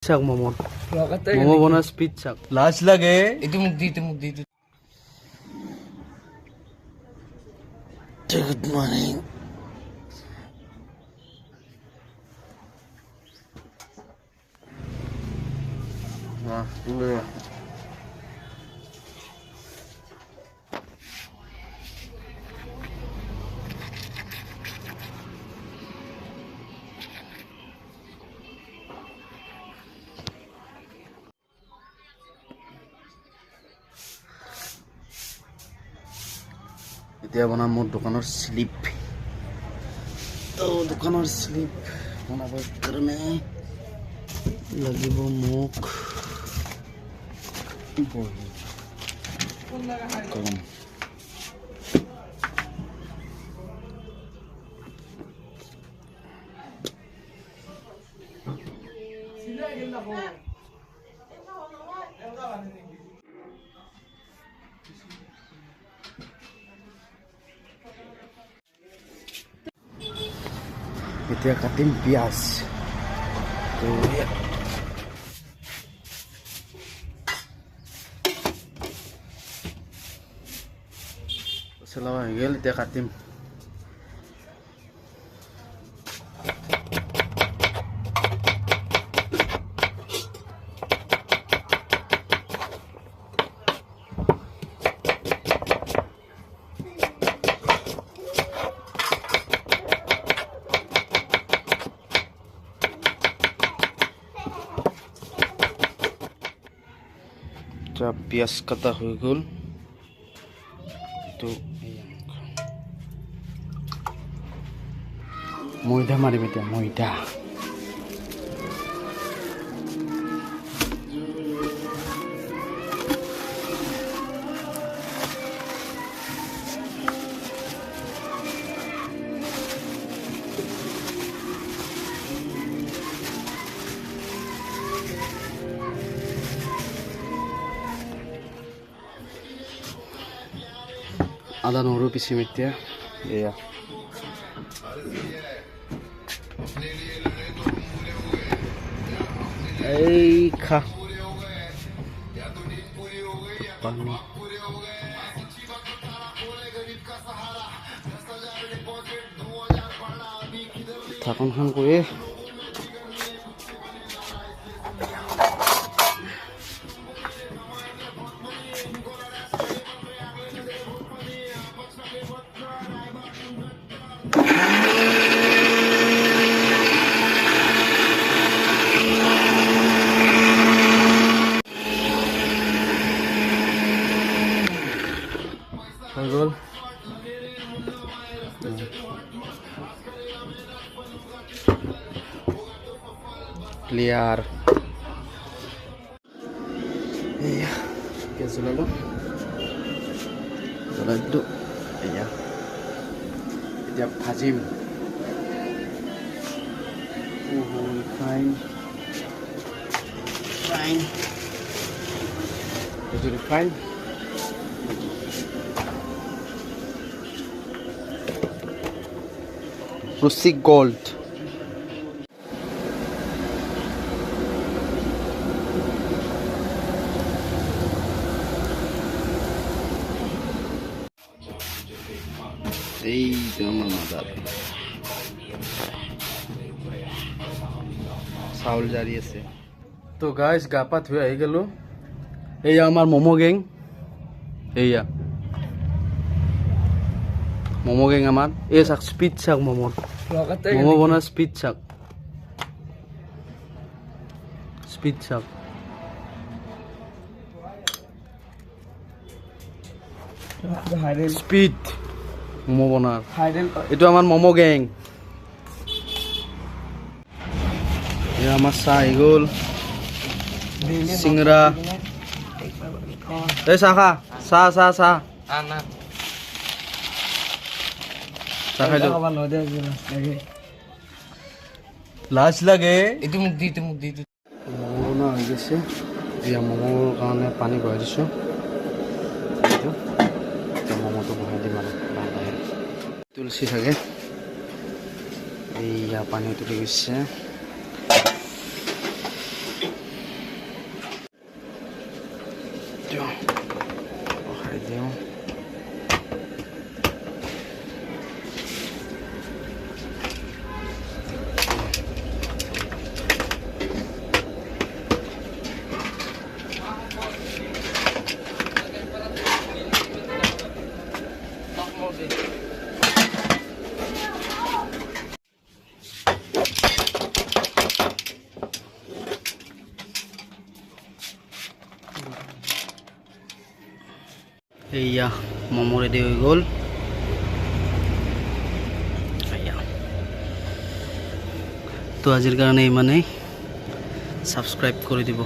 চাওক মমো বনোৱা স্পীড চাওক লাজ লাগে এইটো মোক দি গুড মৰ্নিং এতিয়া বনাম মোৰ দোকানৰ স্লিপ দোকানৰ স্লিপ বনাবৰ কাৰণে লাগিব মোক কলম এতিয়া কাটিম পিঁয়াজ চলাবা হৈ গ'ল এতিয়া কাটিম পিঁয়াজ কাটা হৈ গ'ল তো ময়দা মাৰিম এতিয়া ময়দা আদা নহৰু পিচিম এতিয়া এয়া এই খা পানী ঢাকনখন কৰি হৈ গ'ল ক্লিয়াৰ এয়া গেছ জ্বলালো জ্বলাই দিলোঁ এয়া এতিয়া ভাজিম ৰিফাইন এইটো ৰিফাইন Rustic Gold এই আমার মাদার চাউল জারি আছে তো গাইস গা পা ধুই আহি গেলো এইয়া আমার মোমো গেং এইয়া মোমো গেং আমার এই চাক স্পিড চাক মোমোর মোমো বনা স্পিড চাক স্পিড মোমো বনার এইটো আমার মোমো গেং এয়া আমার চাহ আহি গ'ল চিংৰা এই চাহ খা চাহ চাহ চাহ চাহ খাই দিওঁ লাজ লাগে এইটো মোক দি মোমো বনোৱা হৈ গৈছে এতিয়া মোমোৰ কাৰণে পানী বহাই দিছোঁ এতিয়া মোমোটো বহাই দিম আৰু লাহে তুলসী থাকে এইয়া পানী উতলি গৈছে খাই দিওঁ এইয়া ম'ম' ৰেডি হৈ গ'ল তো আজিৰ কাৰণে ইমানেই ছাবস্ক্ৰাইব কৰি দিব